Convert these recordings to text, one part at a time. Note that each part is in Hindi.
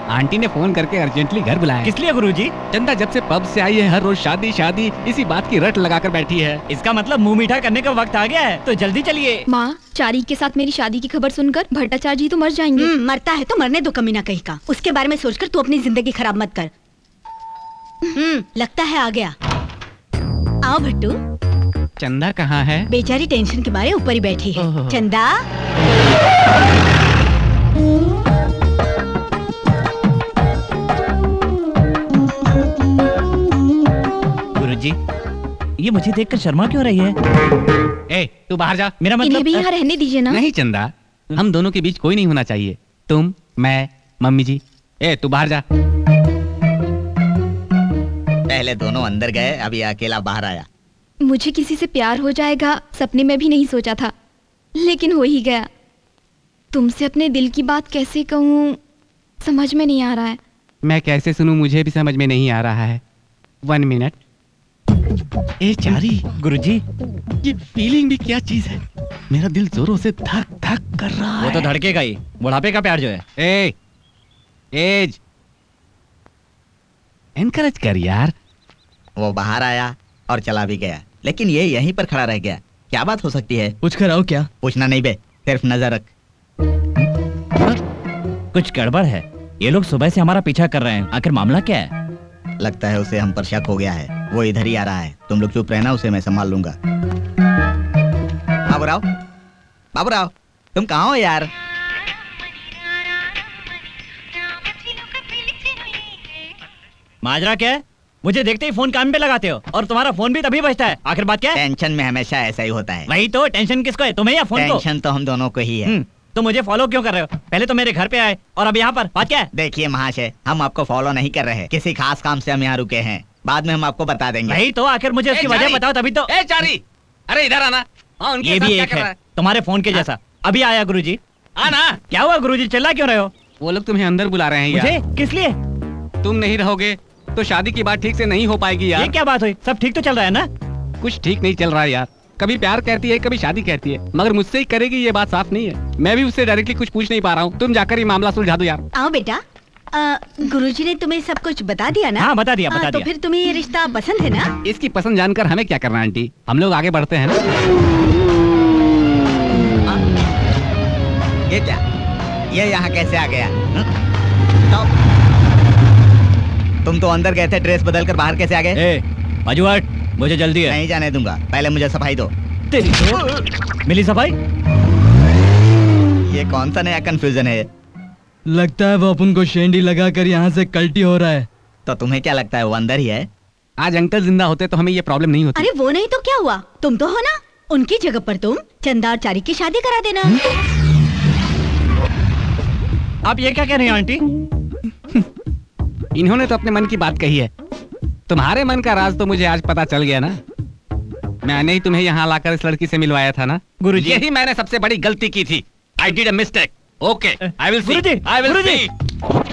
आंटी ने फोन करके अर्जेंटली घर बुलाया। किस लिए गुरुजी? चंदा जब से पब से आई है हर रोज शादी शादी इसी बात की रट लगाकर बैठी है। इसका मतलब मुंह मीठा करने का वक्त आ गया है, तो जल्दी चलिए। माँ, चारी के साथ मेरी शादी की खबर सुनकर भट्टाचार्य जी तो मर जाएंगे। मरता है तो मरने दो कमीना कहीं का। उसके बारे में सोचकर तू अपनी जिंदगी खराब मत कर। लगता है आ गया। आओ भट्टू। चंदा कहाँ है? बेचारी टेंशन के मारे ऊपर ही बैठी है। चंदा गुरुजी, ये मुझे देखकर शर्मा क्यों रही है? ए, तू बाहर जा। मेरा मतलब इन्हें भी यहाँ रहने दीजिए ना। नहीं चंदा, हम दोनों के बीच कोई नहीं होना चाहिए। तुम, मैं, मम्मी जी। ए, तू बाहर जा। पहले दोनों अंदर गए, अभी अकेला बाहर आया। मुझे किसी से प्यार हो जाएगा सपने में भी नहीं सोचा था, लेकिन हो ही गया। तुमसे अपने दिल की बात कैसे कहूँ समझ में नहीं आ रहा है। मैं कैसे सुनूं मुझे भी समझ में नहीं आ रहा है। 1 मिनट। ए चारी। गुरुजी, ये फीलिंग भी क्या चीज है? मेरा दिल जोरों से धक धक कर रहा है। वो तो धड़केगा ही, बुढ़ापे का प्यार जो है। एज एनकरेज कर यार। वो बाहर आया और चला भी गया, लेकिन ये यहीं पर खड़ा रह गया। क्या बात हो सकती है? पूछ कर आओ। क्या पूछना नहीं बे, सिर्फ नजर रख। कुछ गड़बड़ है। ये लोग सुबह से हमारा पीछा कर रहे हैं, आखिर मामला क्या है? लगता है उसे हम पर शक हो गया है। वो इधर ही आ रहा है। तुम लोग चुप रहना, उसे मैं संभाल लूंगा। बाबूराव, बाबूराव, तुम कहाँ हो यार? माजरा क्या है? मुझे देखते ही फोन कान पे लगाते हो, और तुम्हारा फोन भी तभी बजता है। आखिर बात क्या है? टेंशन में हमेशा ऐसा ही होता है। वही तो, टेंशन किसको है, तुम्हें या फोन को? टेंशन तो हम दोनों को ही है। तो मुझे फॉलो क्यों कर रहे हो? पहले तो मेरे घर पे आए और अब यहाँ पर। बात क्या है? देखिए महाशय, हम आपको फॉलो नहीं कर रहे, किसी खास काम से हम यहाँ रुके हैं। बाद में हम आपको बता देंगे। वही तो, आखिर मुझे उसकी वजह बताओ तभी तो। ए चारी, अरे इधर आना। ये भी एक है तुम्हारे फोन के जैसा। अभी आया गुरुजी। आना। क्या हुआ गुरुजी, चिल्ला क्यों रहे हो? वो लोग तुम्हें अंदर बुला रहे हैं यार। मुझे? किस लिए? तुम नहीं रहोगे तो शादी की बात ठीक से नहीं हो पाएगी यार। ये क्या बात हुई? सब ठीक तो चल रहा है ना? कुछ ठीक नहीं चल रहा है यार। कभी प्यार कहती है, कभी शादी कहती है, मगर मुझसे ही करेगी ये बात साफ नहीं है। मैं भी उससे डायरेक्टली कुछ पूछ नहीं पा रहा हूँ। तुम जाकर ये मामला सुलझा दो यार। आओ बेटा। गुरुजी ने तुम्हें सब कुछ बता दिया ना? हाँ, बता दिया, बता तो दिया। फिर तुम्हें ये रिश्ता पसंद है ना? इसकी पसंद जानकर हमें क्या करना आंटी, हम लोग आगे बढ़ते हैं ना। ये क्या? ये यहाँ कैसे आ गया? तुम तो अंदर गए थे, ड्रेस बदल कर बाहर कैसे आ गए? बाजू हट, मुझे जल्दी है। नहीं जाने दूंगा, पहले मुझे सफाई दो। तेरी मिली सफाई? ये कौन सा नया कंफ्यूजन है? लगता है वो अपन को शेंडी लगाकर यहाँ से कल्टी हो रहा है। तो तुम्हें क्या लगता है वो अंदर ही है? आज अंकल जिंदा होते तो हमें ये प्रॉब्लम नहीं होती। अरे वो नहीं तो क्या हुआ, तुम तो हो ना। उनकी जगह पर तुम चंदा और चारी की शादी करा देना। आप ये क्या कह रही हैं आंटी? इन्होंने तो अपने मन की बात कही है। तुम्हारे मन का राज तो मुझे आज पता चल गया ना। मैंने ही तुम्हें यहाँ लाकर इस लड़की से मिलवाया था ना गुरुजी। यही मैंने सबसे बड़ी गलती की थी। I did a mistake. Okay, I will see. I will see.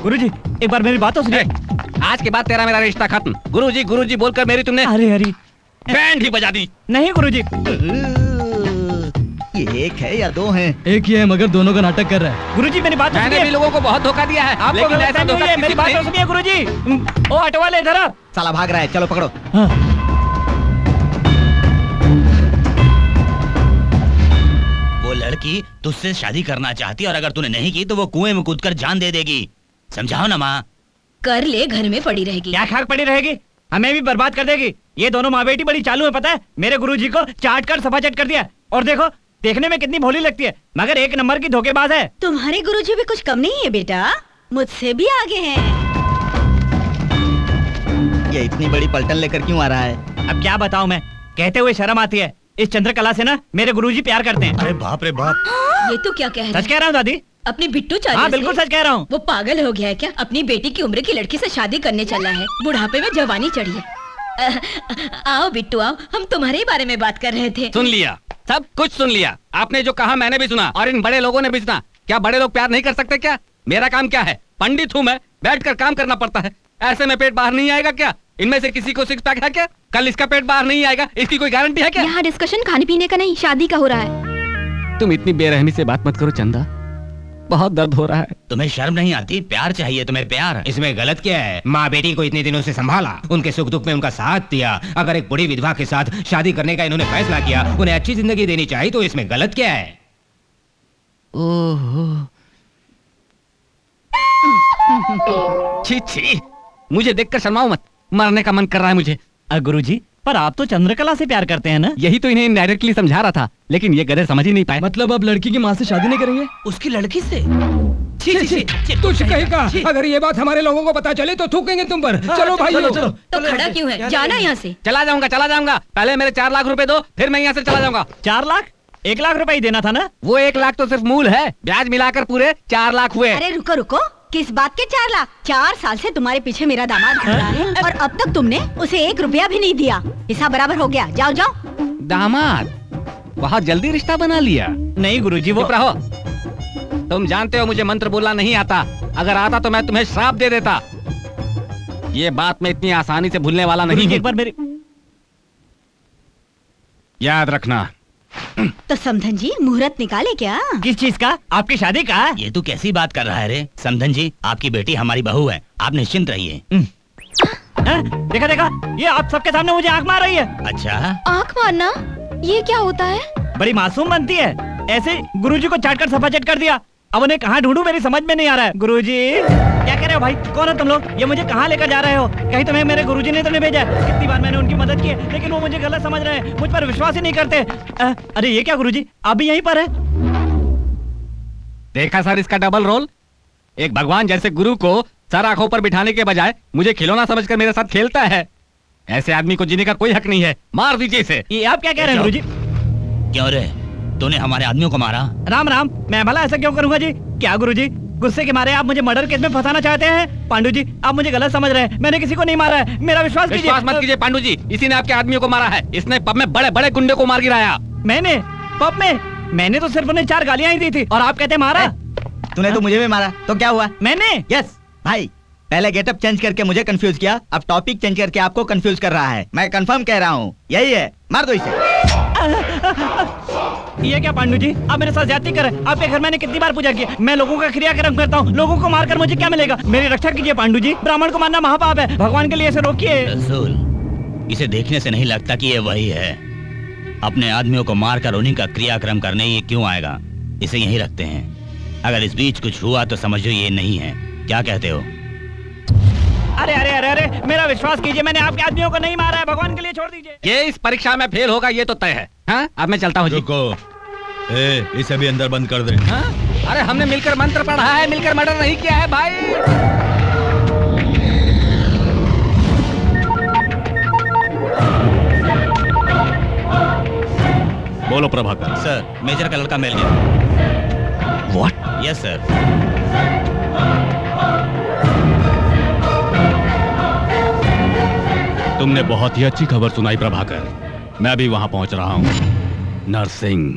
गुरुजी, एक बार मेरी बात तो सुनिए। आज के बाद तेरा मेरा रिश्ता खत्म। गुरुजी गुरुजी बोलकर मेरी तुमने अरे हरी बैंड ही बजा दी। नहीं गुरुजी। ये एक है या दो हैं? एक ही है, मगर दोनों का नाटक कर रहा है। गुरुजी मेरी बात तो मैंने सुनिए। भी लोगों को बहुत धोखा दिया है, आपको लेकिन गलत ऐसा नहीं धोखा हुई है, किसी मेरी को बात तो नहीं। सुनिए गुरुजी। ओ हटवा ले इधर। साला भाग रहा है, चलो पकड़ो। हाँ। वो लड़की तुझसे शादी करना चाहती, और अगर तूने नहीं की तो वो कुएं में कूदकर जान दे देगी। समझाओ ना माँ। कर ले, घर में पड़ी रहेगी। क्या खाक पड़ी रहेगी? हमें भी बर्बाद कर देगी। ये दोनों माँ बेटी बड़ी चालू है, पता है? मेरे गुरुजी को चाट कर सफाचट कर दिया। और देखो, देखने में कितनी भोली लगती है, मगर एक नंबर की धोखेबाज है। तुम्हारे गुरुजी भी कुछ कम नहीं है बेटा, मुझसे भी आगे हैं। ये इतनी बड़ी पलटन लेकर क्यों आ रहा है? अब क्या बताऊं मैं, कहते हुए शर्म आती है। इस चंद्रकला से ना मेरे गुरुजी प्यार करते हैं। अरे बाप रे बाप। ये तो क्या कह रहा सच कह रहा हूँ दादी। अपनी बिट्टू चाचा हाँ बिल्कुल सच कह रहा हूँ। वो पागल हो गया है क्या? अपनी बेटी की उम्र की लड़की से शादी करने चला है, बुढ़ापे में जवानी चढ़ी है। आओ बिट्टू आओ, हम तुम्हारे ही बारे में बात कर रहे थे। सुन लिया, सब कुछ सुन लिया। आपने जो कहा मैंने भी सुना, और इन बड़े लोगों ने भी सुना। क्या बड़े लोग प्यार नहीं कर सकते क्या? मेरा काम क्या है? पंडित हूँ मैं, बैठकर काम करना पड़ता है। ऐसे में पेट बाहर नहीं आएगा क्या? इनमें से किसी को 6 पैक है क्या? कल इसका पेट बाहर नहीं आएगा, इसकी कोई गारंटी है क्या? यहाँ डिस्कशन खाने पीने का नहीं, शादी का हो रहा है। तुम इतनी बेरहमी से बात मत करो चंदा। बहुत दर्द हो रहा है। तुम्हें शर्म नहीं आती? प्यार चाहिए तुम्हें, प्यार। इसमें गलत क्या है? माँ बेटी को इतने दिनों से संभाला, उनके सुख दुख में उनका साथ दिया। अगर एक बुढ़ी विधवा के साथ शादी करने का इन्होंने फैसला किया, उन्हें अच्छी जिंदगी देनी चाहिए, तो इसमें गलत क्या है? ओहो, छी छी, मुझे देखकर शर्माओ मत, मरने का मन कर रहा है मुझे। गुरुजी, पर आप तो चंद्रकला से प्यार करते हैं ना? यही तो इन्हें इनडायरेक्टली समझा रहा था, लेकिन ये गधे समझ ही नहीं पाए। मतलब अब लड़की की माँ से शादी नहीं करेंगे? उसकी लड़की से? तुझ कहेगा, अगर ये बात हमारे लोगों को पता चले तो थूकेंगे तुम पर। चलो भाई, चलो। तो खड़ा क्यों है? जाना यहाँ से। चला जाऊंगा। पहले मेरे 4 लाख रुपए दो, फिर मैं यहाँ से चला जाऊंगा। 4 लाख? 1 लाख रुपए ही देना था ना? वो 1 लाख तो सिर्फ मूल है, ब्याज मिलाकर पूरे 4 लाख हुए। अरे रुको रुको, किस बात के 4 लाख? 4 साल से तुम्हारे पीछे मेरा दामाद घूम रहा है और अब तक तुमने उसे 1 रुपया भी नहीं दिया। हिसाब बराबर हो गया, जाओ जाओ। दामाद? बहुत जल्दी रिश्ता बना लिया। नहीं गुरुजी, वो चुप रहो। तुम जानते हो मुझे मंत्र बोलना नहीं आता, अगर आता तो मैं तुम्हें श्राप दे देता। ये बात मैं इतनी आसानी से भूलने वाला नहीं हूँ। एक बार मेरी याद रखना। तो समधन जी मुहूर्त निकाले क्या? किस चीज का? आपकी शादी का? ये तू कैसी बात कर रहा है रे? समधन जी, आपकी बेटी हमारी बहू है, आप निश्चिंत रहिए। देखा देखा, ये आप सबके सामने मुझे आंख मार रही है। अच्छा, आंख मारना ये क्या होता है? बड़ी मासूम बनती है, ऐसे गुरुजी को चाट कर सफाचट कर दिया। अब उन्हें कहाँ ढूंढूं, मेरी समझ में नहीं आ रहा है। गुरुजी, क्या कह रहे हो भाई? कौन हो तुम लोग? ये मुझे कहाँ लेकर जा रहे हो? कहीं तुम्हें मेरे गुरुजी ने तो नहीं भेजा? कितनी बार मैंने उनकी मदद की है, लेकिन वो मुझे गलत समझ रहे हैं, मुझ पर विश्वास ही नहीं करते। अरे ये क्या गुरुजी, आप भी यहीं पर है? देखा सर इसका डबल रोल। एक भगवान जैसे गुरु को सर आंखों पर बिठाने के बजाय मुझे खिलौना समझकर मेरे साथ खेलता है। ऐसे आदमी को जीने का कोई हक नहीं है, मार दीजिए इसे। ये आप क्या कह रहे हैं गुरुजी? क्यों रे, तूने हमारे आदमियों को मारा? राम राम, मैं भला ऐसा क्यों करूंगा जी? क्या गुरुजी, गुस्से के मारे आप मुझे मर्डर केस में फंसाना चाहते हैं? पांडु जी, आप मुझे गलत समझ रहे हैं, मैंने किसी को नहीं मारा है, मेरा विश्वास कीजिए। विश्वास मत कीजिए पांडु जी, इसी ने आपके आदमियों को मारा है। इसने पब में बड़े बड़े गुंडे को मार गिराया। मैंने? पब में? मैंने तो सिर्फ उन्हें 4 गालियां ही दी थी और आप कहते मारा। तूने तो मुझे भी मारा, तो क्या हुआ? मैंने? यस भाई, पहले गेटअप चेंज करके मुझे कंफ्यूज किया, अब टॉपिक चेंज करके आपको कंफ्यूज कर रहा है। मैं कंफर्म कह रहा हूँ, यही है, मार दो इसे। ये क्या पांडु जी, आप मेरे साथ ज्यादती कर रहे हैं। आपके घर मैंने कितनी बार पूजा की, मैं लोगों का क्रियाक्रम करता हूँ, लोगों को मारकर मुझे क्या मिलेगा? मेरी रक्षा कीजिए पांडु जी, ब्राह्मण को मारना महापाप है, भगवान के लिए इसे रोकिए। रसूल, इसे देखने से नहीं लगता कि ये वही है। अपने आदमियों को मारकर उन्हीं का क्रियाक्रम करने ये क्यों आएगा? इसे यहीं रखते हैं, अगर इस बीच कुछ हुआ तो समझो ये नहीं है। क्या कहते हो? अरे अरे अरे अरे, मेरा विश्वास कीजिए, मैंने आपके आदमियों को नहीं मारा है, भगवान के लिए छोड़ दीजिए। ये इस परीक्षा में फेल होगा ये तो तय है। हाँ, अब मैं चलता हूँ जी। रुको, इसे भी अंदर बंद कर दे। हाँ? अरे हमने मिलकर मंत्र पढ़ा है, मिलकर मर्डर नहीं किया है भाई। बोलो प्रभाकर। सर, मेजर का लड़का मिल गया। व्हाट? Yes sir. तुमने बहुत ही अच्छी खबर सुनाई प्रभाकर, मैं अभी वहां पहुंच रहा हूं। नरसिंह,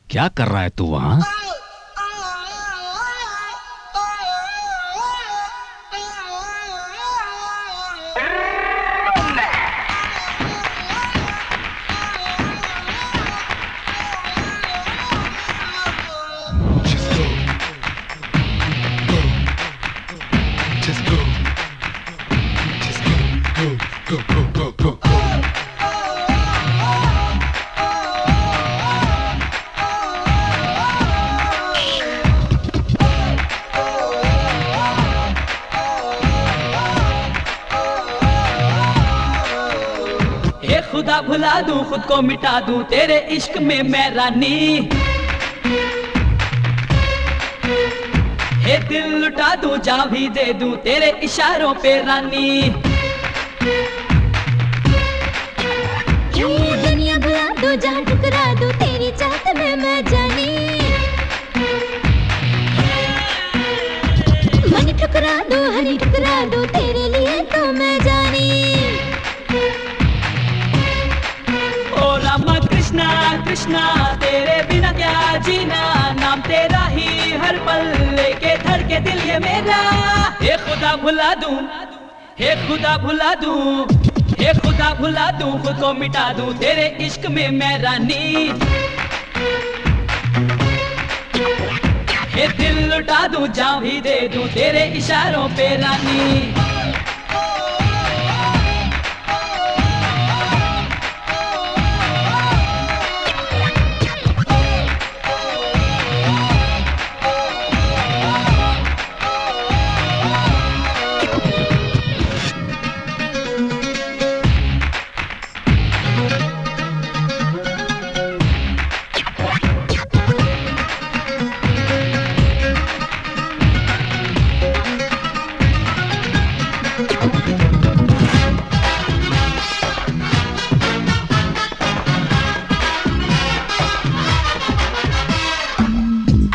क्या कर रहा है तू वहां? खुदा भुला दूं, खुद को मिटा दूं तेरे इश्क में मैं रानी। हे दिल लुटा दूं, जान भी दे दूं तेरे इशारों पे रानी। ये दुनिया भुला दूं, जान ठुकरा दूं तेरी चाहत में मैं जानी। मन ठुकरा दूं, हनी ठुकरा दूं तेरे लिए तो मैं जानी। रामा कृष्णा कृष्णा, तेरे बिना क्या जीना, नाम तेरा ही हर पल लेके धड़के दिल ये मेरा। हे खुदा भुला दूं, हे खुदा भुला दूं, हे खुदा भुला दूं, खुद को मिटा दूं तेरे इश्क में मैं रानी। ये दिल लुटा दूं जान भी दे दूं तेरे इशारों पे रानी।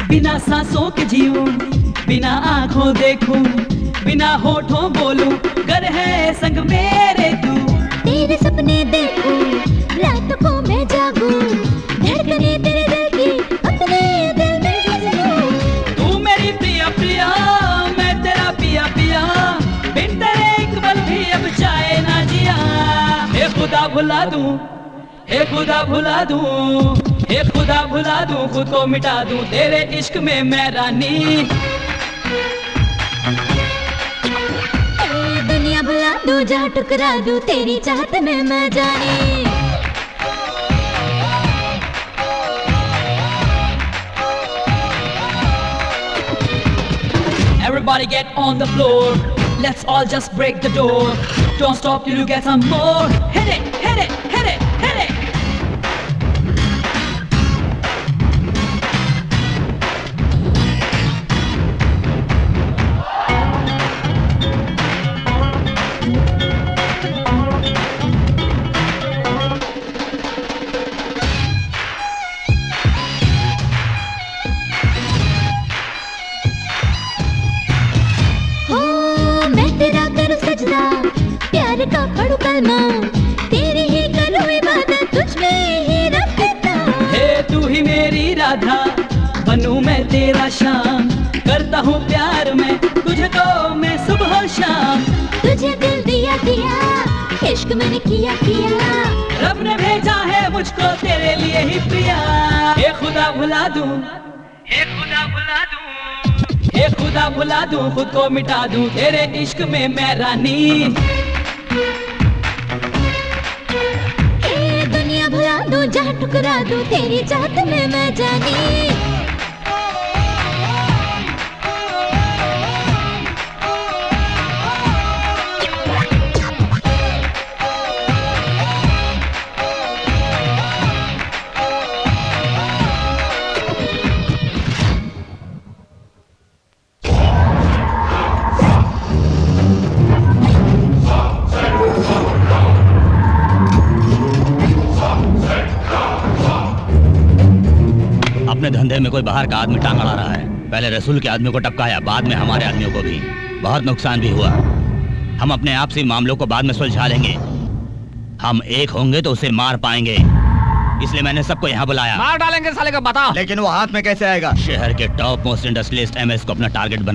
बिना सांसों के जीऊं, बिना आंखों देखूं, बिना होठों बोलूं, गर है संग मेरे तू। तेरे सपने देखूं, रात को मैं जागूं, धड़कने तेरे दिल की अपने दिल में बसूं। तू मेरी प्रिया प्रिया, मैं तेरा पिया पिया, बिन तेरे एक पल भी अब जाए ना जिया। हे खुदा भुला दूं, हे खुदा भुला दूं, हे खुदा भुला दूं, खुद को मिटा दूं तेरे इश्क में मैं रानी। दुनिया भुला दूं, जहाँ टुकरा दूं तेरी चाहत में मैं जानी। Everybody get on the floor, let's all just break the door. Don't stop till you get some more. Hit it, hit it, hit it, hit it. प्यार का पढ़ू कलमा, तेरी ही करूं इबादत, तुझ में ही रखता। हे तू ही मेरी राधा, बनूं मैं तेरा श्याम, करता हूँ प्यार में तुझको मैं सुबह शाम। तुझे दिल दिया दिया, इश्क मैंने किया किया, रब ने भेजा है मुझको तेरे लिए ही प्रिया। हे खुदा भुला दूं, हे खुदा भुला दूं, हे खुदा भुला दूं, खुद को मिटा दूं तेरे इश्क में मैं रानी। दुनिया भुला दूं, जहाँ ठुकरा दूं तेरी चाहत में मैं जानी। अपने धंधे में कोई बाहर का आदमी टांग अड़ा रहा है। पहले रसूल के आदमी को टपकाया, बाद में हमारे आदमियों को भी। बहुत नुकसान भी हुआ। हम अपने आप से मामलों को बाद में सुलझा लेंगे। हम एक होंगे तो उसे मार पाएंगे, इसलिए मैंने सबको यहाँ बुलाया। मार डालेंगे साले का, बताओ। लेकिन वो हाथ में कैसे आएगा? शहर के टॉप मोस्ट इंडस्ट्रियलिस्ट एमएस को अपना टारगेट बना